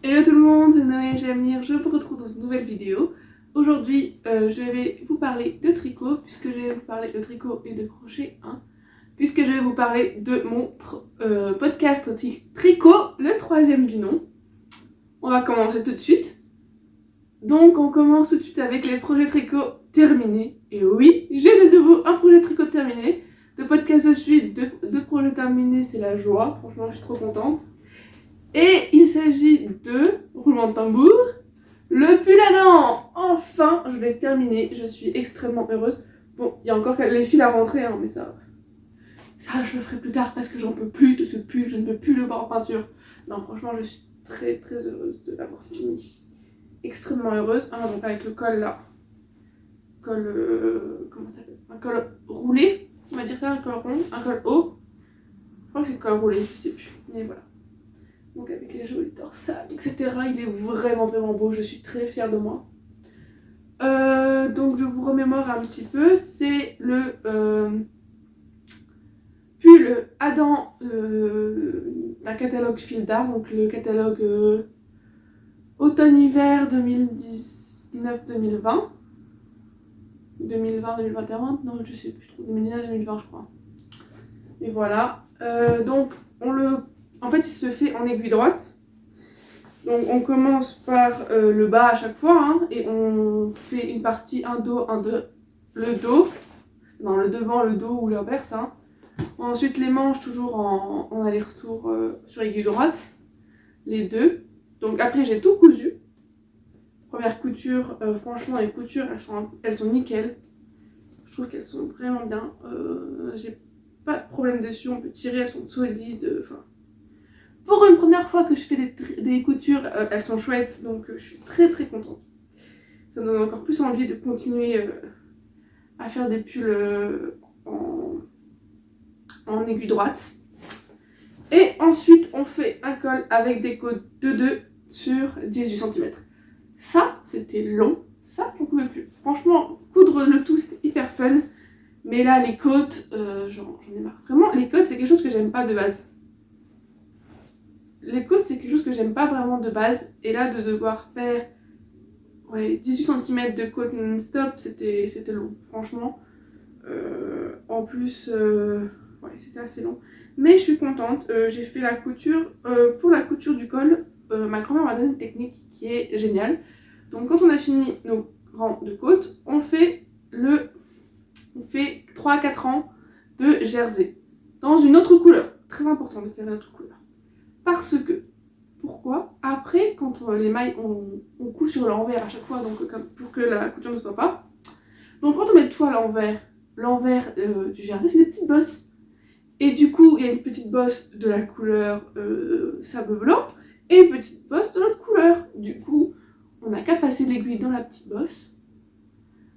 Hello tout le monde, c'est Noé Jamir, je vous retrouve dans une nouvelle vidéo. Aujourd'hui, je vais vous parler de tricot, puisque je vais vous parler de tricot et de crochet, puisque je vais vous parler de mon podcast tricot, le troisième du nom. On va commencer tout de suite. Donc on commence tout de suite avec les projets tricot terminés. Et oui, j'ai de nouveau un projet tricot terminé. De podcast de suite, de projets terminés, c'est la joie. Franchement, je suis trop contente. Et il s'agit de, roulement de tambour, le pull à dents. Enfin, je l'ai terminé, je suis extrêmement heureuse. Bon, il y a encore les fils à rentrer, mais ça je le ferai plus tard parce que j'en peux plus de ce pull, je ne peux plus le voir en peinture. Non, franchement, je suis très très heureuse de l'avoir fini. Extrêmement heureuse. Donc avec le col là, comment ça s'appelle, un col roulé, on va dire ça, un col rond, un col haut. Je crois que c'est le col roulé, je sais plus, mais voilà. Donc avec les jolies torsades, etc. Il est vraiment beau, je suis très fière de moi. Donc je vous remémore un petit peu, c'est le pull à dents d'un catalogue Fil d'Art, donc le catalogue automne-hiver 2019-2020. 2020-2021, non je sais plus trop, 2019-2020 je crois. Et voilà, donc en fait il se fait en aiguille droite. Donc on commence par le bas à chaque fois, et on fait une partie, un dos, le dos, non le devant, le dos ou l'inverse. Ensuite les manches toujours en aller-retour sur aiguille droite, les deux. Donc après j'ai tout cousu. Première couture, franchement les coutures elles sont nickel. Je trouve qu'elles sont vraiment bien. J'ai pas de problème dessus, on peut tirer, elles sont solides. Pour une première fois que je fais des coutures, elles sont chouettes, donc je suis très très contente. Ça me donne encore plus envie de continuer à faire des pulls en aiguille droite. Et ensuite, on fait un col avec des côtes de 2 sur 18 cm. Ça, c'était long. Ça, j'en pouvais plus. Franchement, coudre le tout, c'était hyper fun. Mais là, les côtes, j'en ai marre. Vraiment, les côtes, c'est quelque chose que j'aime pas de base. Les côtes, c'est quelque chose que j'aime pas vraiment de base. Et là, de devoir faire 18 cm de côte non-stop, c'était long, franchement. En plus, c'était assez long. Mais je suis contente. J'ai fait la couture. Pour la couture du col, ma grand-mère m'a donné une technique qui est géniale. Donc, quand on a fini nos rangs de côte, on fait 3 à 4 rangs de jersey. Dans une autre couleur. Très important de faire une autre couleur. Parce que, pourquoi? Après, quand les mailles, on coud sur l'envers à chaque fois, donc pour que la couture ne soit pas. Donc quand on met tout à l'envers du jersey, c'est des petites bosses. Et du coup, il y a une petite bosse de la couleur sable blanc et une petite bosse de l'autre couleur. Du coup, on n'a qu'à passer l'aiguille dans la petite bosse.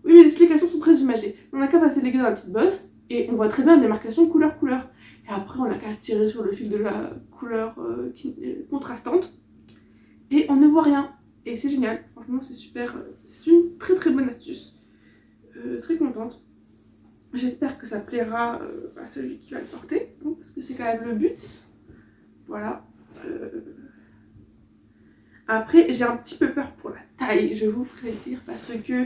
Oui, mes explications sont très imagées. On n'a qu'à passer l'aiguille dans la petite bosse et on voit très bien la démarcation couleur-couleur. Et après, on n'a qu'à tirer sur le fil de la couleur contrastante. Et on ne voit rien. Et c'est génial. Franchement, c'est super. C'est une très très bonne astuce. Très contente. J'espère que ça plaira à celui qui va le porter. Parce que c'est quand même le but. Voilà. Après, j'ai un petit peu peur pour la taille. Je vous ferai dire. Parce que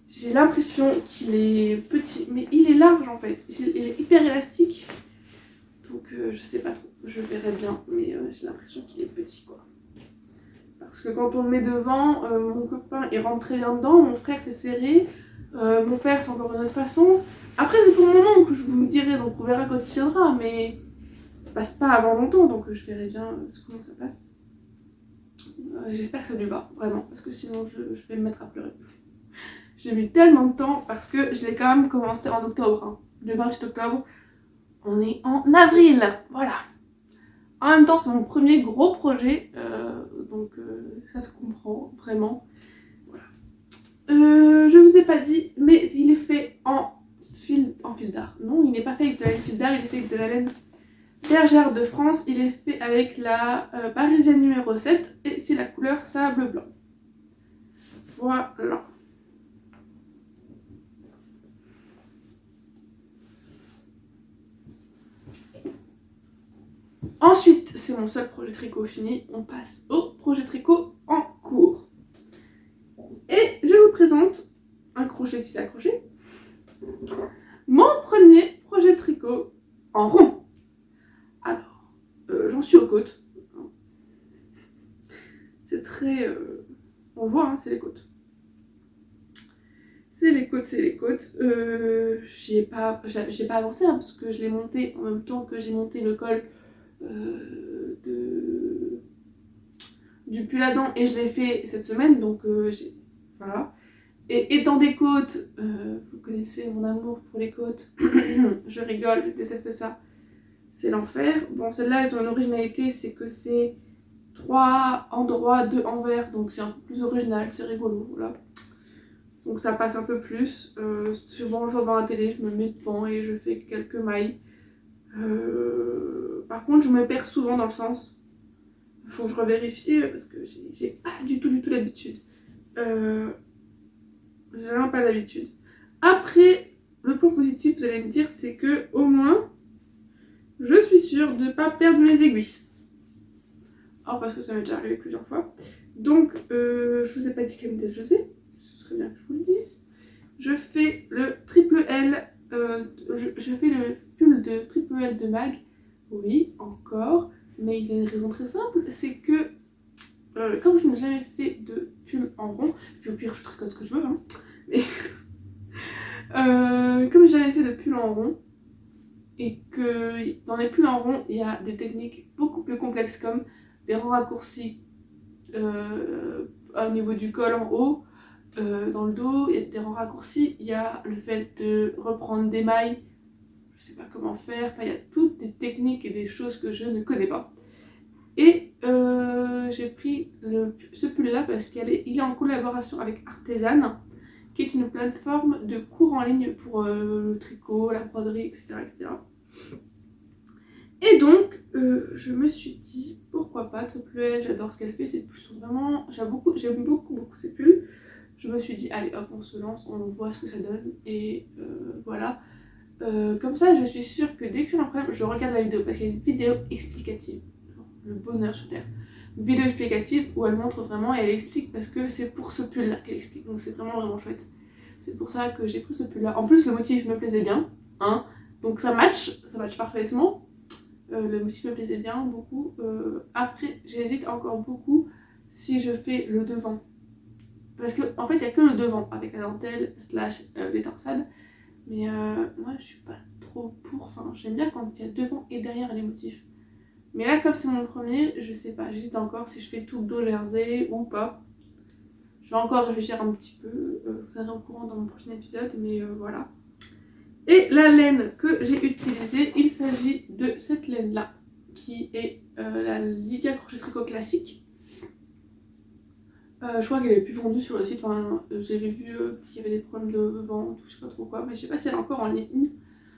j'ai l'impression qu'il est petit. Mais il est large en fait. Il est hyper élastique. Donc je sais pas trop, je verrai bien, mais j'ai l'impression qu'il est petit quoi. Parce que quand on le met devant, mon copain il rentre très bien dedans, mon frère c'est serré, mon père c'est encore une autre façon. Après c'est pour mon oncle, je vous le dirai, donc on verra quand il viendra, mais ça passe pas avant longtemps, donc je verrai bien comment ça passe. J'espère que ça lui va, vraiment, parce que sinon je vais me mettre à pleurer. J'ai mis tellement de temps, parce que je l'ai quand même commencé en octobre, le 28 octobre. On est en avril, voilà. En même temps, c'est mon premier gros projet, donc ça se comprend vraiment. Voilà. Je vous ai pas dit, mais il est fait en fil d'art. Non, il n'est pas fait avec de la laine fil d'art, il est fait avec de la laine bergère de France. Il est fait avec la parisienne numéro 7 et c'est la couleur sable blanc. Voilà. Ensuite, c'est mon seul projet tricot fini, on passe au projet tricot en cours. Et je vous présente un crochet qui s'est accroché. Mon premier projet tricot en rond. Alors, j'en suis aux côtes. C'est très... on voit, hein, c'est les côtes. C'est les côtes, c'est les côtes. J'ai pas avancé hein, parce que je l'ai monté en même temps que j'ai monté le col du pull à dents et je l'ai fait cette semaine, donc voilà. Et étant des côtes, vous connaissez mon amour pour les côtes, je rigole, je déteste ça, c'est l'enfer. Bon, celles-là, elles ont une originalité, c'est que c'est 3 endroits, 2 envers, donc c'est un peu plus original, c'est rigolo, voilà. Donc ça passe un peu plus. Souvent, je vois dans la télé, je me mets devant et je fais quelques mailles. Par contre, je me perds souvent dans le sens. Il faut que je revérifie parce que j'ai pas du tout l'habitude. J'ai vraiment pas l'habitude. Après, le point positif, vous allez me dire, c'est que au moins, je suis sûre de ne pas perdre mes aiguilles. Alors parce que ça m'est déjà arrivé plusieurs fois. Donc, je vous ai pas dit quel modèle je faisais. Ce serait bien que je vous le dise. Je fais le triple L. Je fais le pull de triple L de Mag. Oui, encore. Mais il y a une raison très simple, c'est que comme je n'ai jamais fait de pull en rond, puis au pire je tricote ce que je veux, hein, mais comme j'ai jamais fait de pull en rond, et que dans les pulls en rond, il y a des techniques beaucoup plus complexes comme des rangs raccourcis au niveau du col en haut, dans le dos, il y a des rangs raccourcis, il y a le fait de reprendre des mailles, je sais pas comment faire, enfin il y a toutes des techniques et des choses que je ne connais pas. Et j'ai pris ce pull là parce qu'il est en collaboration avec Artezan, qui est une plateforme de cours en ligne pour le tricot, la broderie, etc. etc. Et donc je me suis dit pourquoi pas triple L, j'adore ce qu'elle fait, c'est plus vraiment, j'aime beaucoup ces pulls. Je me suis dit allez hop on se lance, on voit ce que ça donne et voilà. Comme ça je suis sûre que dès que j'ai un problème je regarde la vidéo parce qu'il y a une vidéo explicative. Le bonheur sur terre. Une vidéo explicative où elle montre vraiment et elle explique parce que c'est pour ce pull là qu'elle explique, donc c'est vraiment chouette. C'est pour ça que j'ai pris ce pull là. En plus le motif me plaisait bien, hein, donc ça match parfaitement. Le motif me plaisait bien beaucoup. Après j'hésite encore beaucoup si je fais le devant. Parce que en fait il n'y a que le devant avec la dentelle slash les torsades. Mais moi je suis pas trop pour, enfin j'aime bien quand il y a devant et derrière les motifs. Mais là, comme c'est mon premier, je sais pas, j'hésite encore si je fais tout le dos jersey ou pas. Je vais encore réfléchir un petit peu, je vous tiendrai au courant dans mon prochain épisode, mais voilà. Et la laine que j'ai utilisée, il s'agit de cette laine-là, qui est la Lydia Crochet Tricot classique. Je crois qu'elle est plus vendue sur le site, enfin, j'avais vu qu'il y avait des problèmes de vente, je sais pas trop quoi, mais je sais pas si elle est encore en ligne.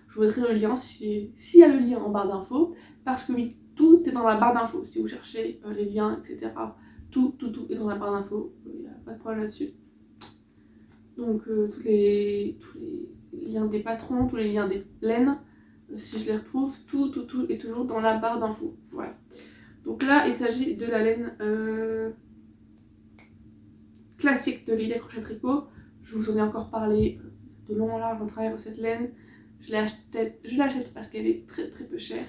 Je vous mettrai le lien s'il y a le lien en barre d'infos, parce que oui, tout est dans la barre d'infos. Si vous cherchez les liens, etc., tout est dans la barre d'infos. Il n'y a pas de problème là-dessus. Donc tous les liens des patrons, tous les liens des laines, si je les retrouve, tout est toujours dans la barre d'infos. Voilà. Donc là, il s'agit de la laine classique de Lydia Crochet Tricot. Je vous en ai encore parlé de long en large en travers de cette laine. Je l'achète parce qu'elle est très peu chère.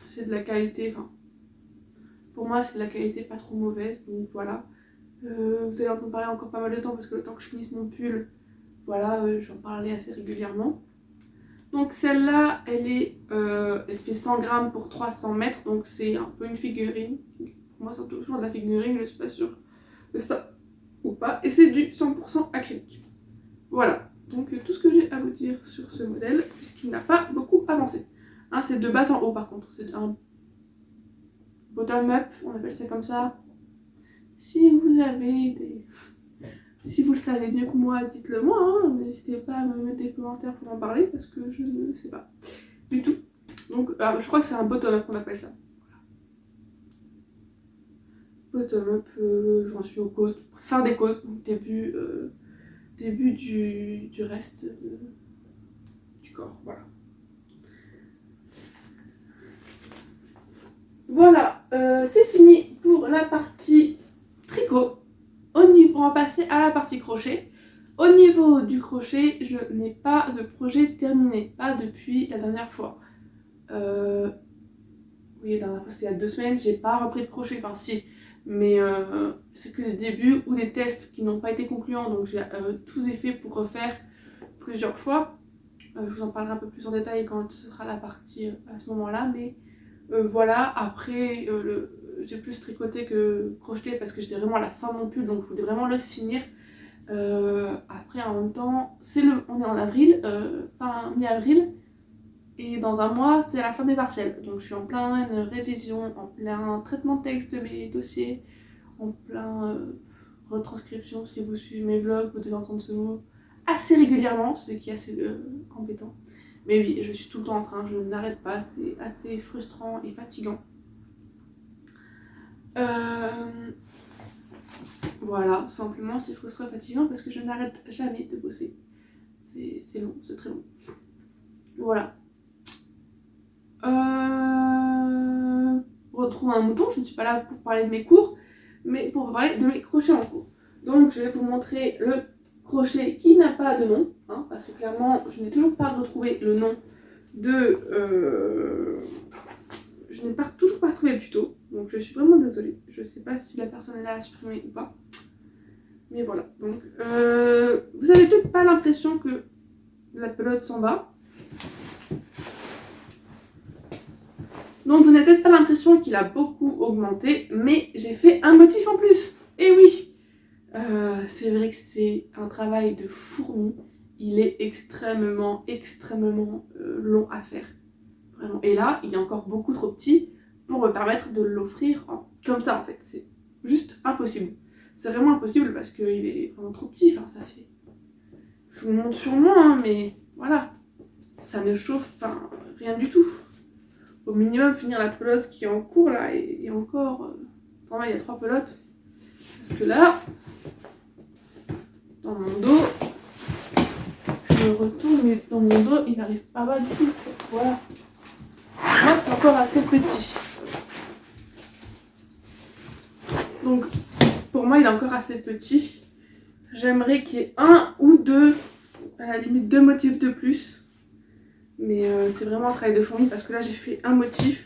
C'est de la qualité, enfin pour moi c'est de la qualité pas trop mauvaise, donc voilà. Vous allez entendre parler encore pas mal de temps parce que le temps que je finisse mon pull, voilà, je vais en parler assez régulièrement. Donc celle-là, elle fait 100 grammes pour 300 mètres, donc c'est un peu une figurine. Pour moi c'est toujours de la figurine, je suis pas sûre de ça ou pas. Et c'est du 100% acrylique. Voilà, donc tout ce que j'ai à vous dire sur ce modèle, puisqu'il n'a pas beaucoup avancé. Hein, c'est de bas en haut par contre, c'est un bottom-up, on appelle ça comme ça. Si vous avez des... Si vous le savez mieux que moi, dites-le moi, hein. N'hésitez pas à me mettre des commentaires pour en parler, parce que je ne sais pas du tout. Donc je crois que c'est un bottom-up qu'on appelle ça. Bottom-up, j'en suis aux côtes, fin des côtes, donc début du reste du corps, voilà. Voilà, c'est fini pour la partie tricot. On va passer à la partie crochet. Au niveau du crochet, je n'ai pas de projet terminé, pas depuis la dernière fois. Oui, la dernière fois c'était il y a 2 semaines, j'ai pas repris de crochet, enfin si, mais c'est que des débuts ou des tests qui n'ont pas été concluants, donc j'ai tout est fait pour refaire plusieurs fois. Je vous en parlerai un peu plus en détail quand ce sera la partie à ce moment-là, mais voilà, après j'ai plus tricoté que crocheté parce que j'étais vraiment à la fin de mon pull, donc je voulais vraiment le finir. Après en même temps, on est en avril, fin mi-avril, et dans un mois c'est la fin des partiels, donc je suis en pleine révision, en plein traitement de texte de mes dossiers, en plein retranscription. Si vous suivez mes vlogs, vous devez entendre ce mot assez régulièrement, ce qui est assez embêtant. Mais oui, je suis tout le temps en train, je n'arrête pas, c'est assez frustrant et fatigant. Voilà, tout simplement, c'est frustrant et fatigant parce que je n'arrête jamais de bosser. C'est long, c'est très long. Voilà. Retrouve un mouton, je ne suis pas là pour parler de mes cours, mais pour parler de mes crochets en cours. Donc je vais vous montrer le crochet qui n'a pas de nom, hein, parce que clairement je n'ai toujours pas retrouvé le nom de... Je n'ai toujours pas retrouvé le tuto, donc je suis vraiment désolée. Je ne sais pas si la personne l'a supprimé ou pas. Mais voilà, donc vous avez peut-être pas l'impression que la pelote s'en va. Donc vous n'avez peut-être pas l'impression qu'il a beaucoup augmenté, mais j'ai fait un motif en plus. Et oui, c'est vrai que c'est un travail de fourmi. Il est extrêmement long à faire. Vraiment. Et là, il est encore beaucoup trop petit pour me permettre de l'offrir comme ça en fait. C'est juste impossible. C'est vraiment impossible parce qu'il est vraiment trop petit. Enfin, ça fait... Je vous montre sur moi, hein, mais voilà. Ça ne chauffe rien du tout. Au minimum finir la pelote qui est en cours là et encore il y a 3 pelotes parce que là dans mon dos je retourne mais dans mon dos il n'arrive pas du tout, voilà, moi c'est encore assez petit, donc pour moi il est encore assez petit. J'aimerais qu'il y ait un ou deux, à la limite 2 motifs de plus, mais c'est vraiment un travail de fourmi parce que là j'ai fait un motif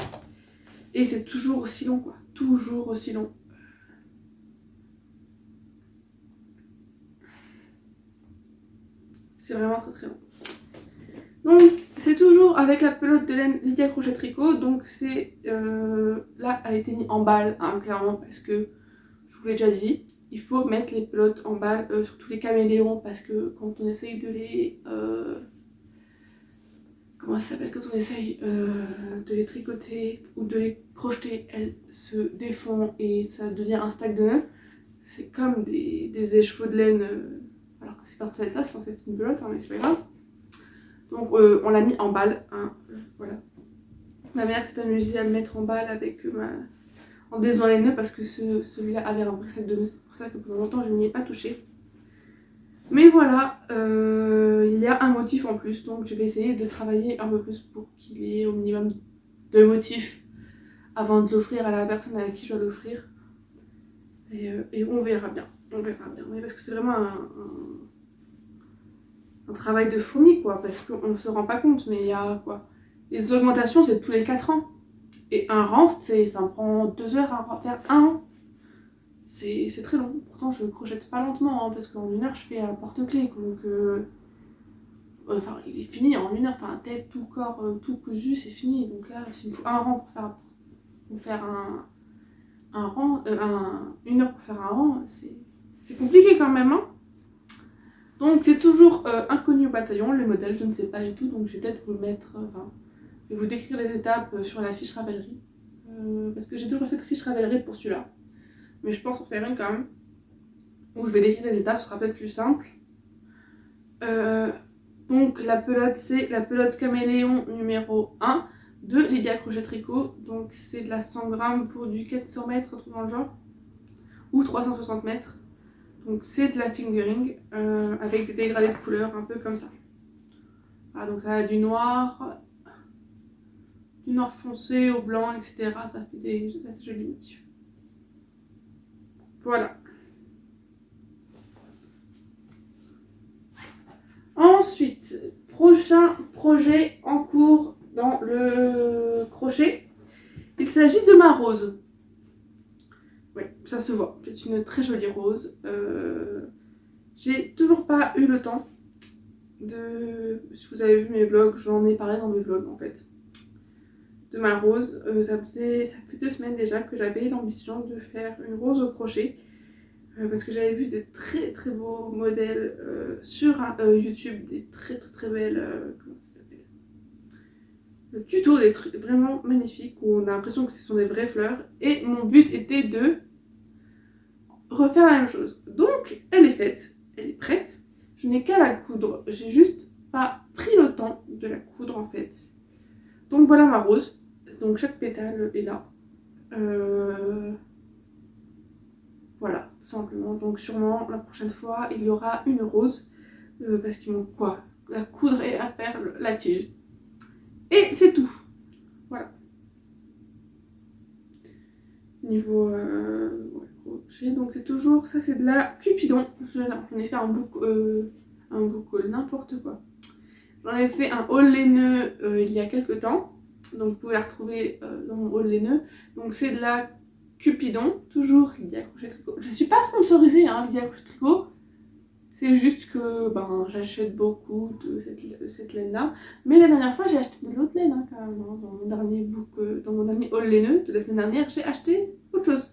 et c'est toujours aussi long quoi, toujours aussi long. C'est vraiment très long. Donc c'est toujours avec la pelote de laine Lydia Crochet Tricot. Donc c'est là elle a été mise en balle, hein, clairement, parce que je vous l'ai déjà dit, il faut mettre les pelotes en balle, surtout les caméléons, parce que quand on essaye de les comment ça s'appelle, quand on essaye de les tricoter ou de les crocheter, elles se défont et ça devient un stack de nœuds. C'est comme des écheveaux de laine, alors que c'est pas censé être ça, c'est censé être une pelote, hein, mais c'est pas grave. Donc on l'a mis en balle, hein, voilà. Ma mère s'est amusée à le mettre en balle avec en désolant les nœuds parce que celui-là avait un vrai sac de nœuds. C'est pour ça que pendant longtemps je n'y ai pas touché. Mais voilà, il y a un motif en plus, donc je vais essayer de travailler un peu plus pour qu'il y ait au minimum 2 motifs avant de l'offrir à la personne avec qui je dois l'offrir. Et on verra bien, Oui, parce que c'est vraiment un travail de fourmi quoi, parce qu'on ne se rend pas compte, mais il y a quoi, les augmentations c'est tous les 4 ans, et un rang ça me prend 2 heures à faire un rang, c'est très long. Pourtant je crochette pas lentement, hein, parce qu'en 1 heure je fais un porte-clés, donc enfin il est fini en 1 heure, enfin tête, tout corps, tout cousu, c'est fini. Donc là s'il me faut un rang pour faire un rang, 1 heure pour faire un rang, c'est compliqué quand même, hein. Donc c'est toujours inconnu au bataillon, le modèle je ne sais pas du tout, donc je vais peut-être vous le mettre, je vais vous décrire les étapes sur la fiche Ravelry, parce que j'ai toujours fait de fiche Ravelry pour celui-là, mais je pense en faire une quand même, où je vais décrire les étapes, ce sera peut-être plus simple. Donc la pelote, c'est la pelote caméléon numéro 1 de Lydia Crochet Tricot, donc c'est de la 100 grammes pour du 400 mètres, un truc dans le genre, ou 360 mètres. Donc c'est de la fingering avec des dégradés de couleurs un peu comme ça. Voilà, donc là du noir, du noir foncé au blanc, etc. Ça fait des assez jolis motifs. Voilà. Ensuite, prochain projet en cours dans le crochet. Il s'agit de ma rose. Oui, ça se voit. C'est une très jolie rose. J'ai toujours pas eu le temps de... Si vous avez vu mes vlogs, j'en ai parlé dans mes vlogs en fait. De ma rose. Ça fait 2 semaines déjà que j'avais l'ambition de faire une rose au crochet. Parce que j'avais vu de très très beaux modèles sur YouTube, des très belles... comment ça s'appelle, le tuto, des trucs vraiment magnifiques où on a l'impression que ce sont des vraies fleurs. Et mon but était de refaire la même chose. Donc elle est faite, elle est prête. Je n'ai qu'à la coudre. J'ai juste pas pris le temps de la coudre en fait. Donc voilà ma rose. Donc chaque pétale est là. Voilà, tout simplement. Donc sûrement la prochaine fois il y aura une rose. Parce qu'il manque quoi? La coudre et à faire la tige. Et c'est tout. Voilà. Niveau crochet, donc c'est toujours, ça c'est de la Cupidon. J'en ai fait un book haul, n'importe quoi. J'en ai fait un haul laineux il y a quelques temps. Donc vous pouvez la retrouver dans mon haul laineux. Donc c'est de la Cupidon, toujours Lydia Crochet Tricot. Je suis pas sponsorisée Lydia Crochet Tricot. C'est juste que j'achète beaucoup de cette laine là. Mais la dernière fois j'ai acheté de l'autre laine quand même. Dans mon dernier dans mon dernier haul laineux de la semaine dernière, j'ai acheté autre chose.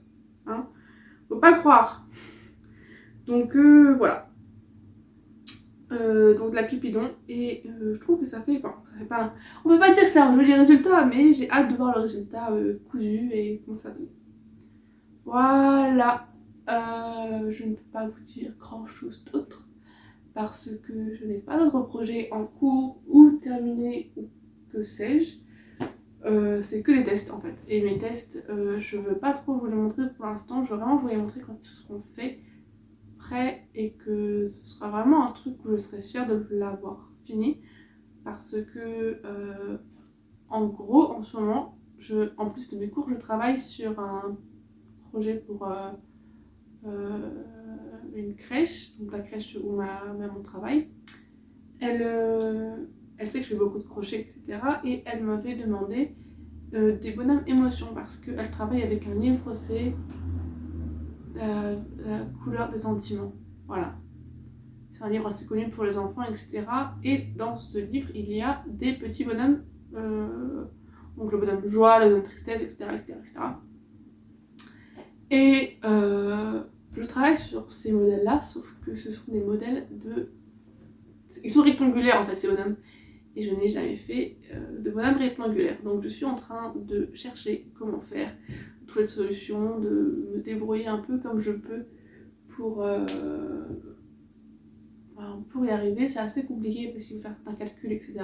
Faut pas le croire. Donc voilà. Donc de la Cupidon. Et je trouve que ça fait pas... On peut pas dire que c'est un joli résultat, mais j'ai hâte de voir le résultat cousu et comment ça donne. Voilà. Je ne peux pas vous dire grand chose d'autre parce que je n'ai pas d'autres projets en cours ou terminés ou que sais-je. C'est que des tests en fait. Et mes tests, je veux pas trop vous les montrer pour l'instant. Je veux vraiment vous les montrer quand ils seront faits, prêts, et que ce sera vraiment un truc où je serai fière de l'avoir fini. Parce que en gros, en ce moment, en plus de mes cours, je travaille sur un projet pour une crèche, donc la crèche où ma maman travaille. Elle sait que je fais beaucoup de crochets, etc. Et elle m'avait demandé des bonhommes émotions parce qu'elle travaille avec un livre, c'est la couleur des sentiments. Voilà. C'est un livre assez connu pour les enfants, etc. Et dans ce livre, il y a des petits bonhommes, donc le bonhomme joie, le bonhomme tristesse, etc. Et je travaille sur ces modèles-là, sauf que ce sont des modèles de... Ils sont rectangulaires en fait, ces bonhommes. Et je n'ai jamais fait de bonhomme rectangulaire. Donc je suis en train de chercher comment faire, de trouver des solutions, de me débrouiller un peu comme je peux pour y arriver. C'est assez compliqué parce qu'il faut faire un calcul, etc.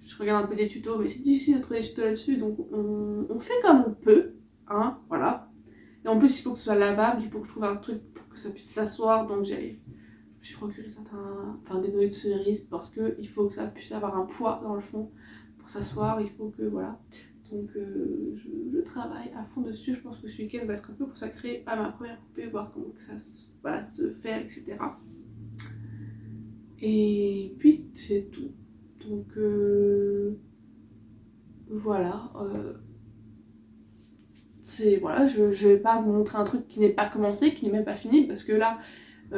Je regarde un peu des tutos, mais c'est difficile de trouver des tutos là-dessus. Donc on fait comme on peut, voilà. Et en plus il faut que ce soit lavable, il faut que je trouve un truc pour que ça puisse s'asseoir. Donc je me suis procuré des noix de cerise parce qu'il faut que ça puisse avoir un poids dans le fond pour s'asseoir, il faut que voilà. Donc je travaille à fond dessus. Je pense que ce week-end va être un peu consacré à ma première poupée, voir comment ça va se faire, etc. Et puis c'est tout. Donc voilà. Voilà, je vais pas vous montrer un truc qui n'est pas commencé, qui n'est même pas fini, parce que là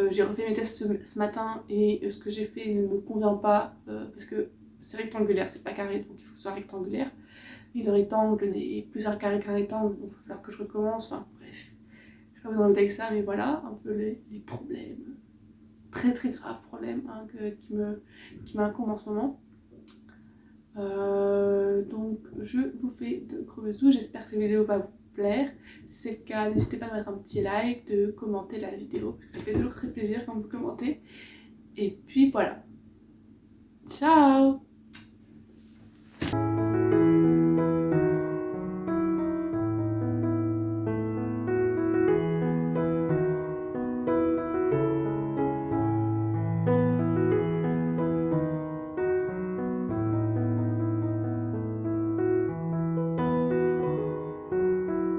j'ai refait mes tests ce matin et ce que j'ai fait ne me convient pas parce que c'est rectangulaire, c'est pas carré, donc il faut que ce soit rectangulaire. Et le rectangle n'est plus un carré qu'un rectangle, donc il va falloir que je recommence. Enfin bref, je vais pas vous embêter avec ça, mais voilà un peu les problèmes, très graves problèmes qui m'incombent en ce moment. Donc je vous fais de gros bisous, j'espère que cette vidéo va vous plaire. Si c'est le cas, n'hésitez pas à mettre un petit like, de commenter la vidéo, parce que ça fait toujours très plaisir quand vous commentez. Et puis voilà. Ciao!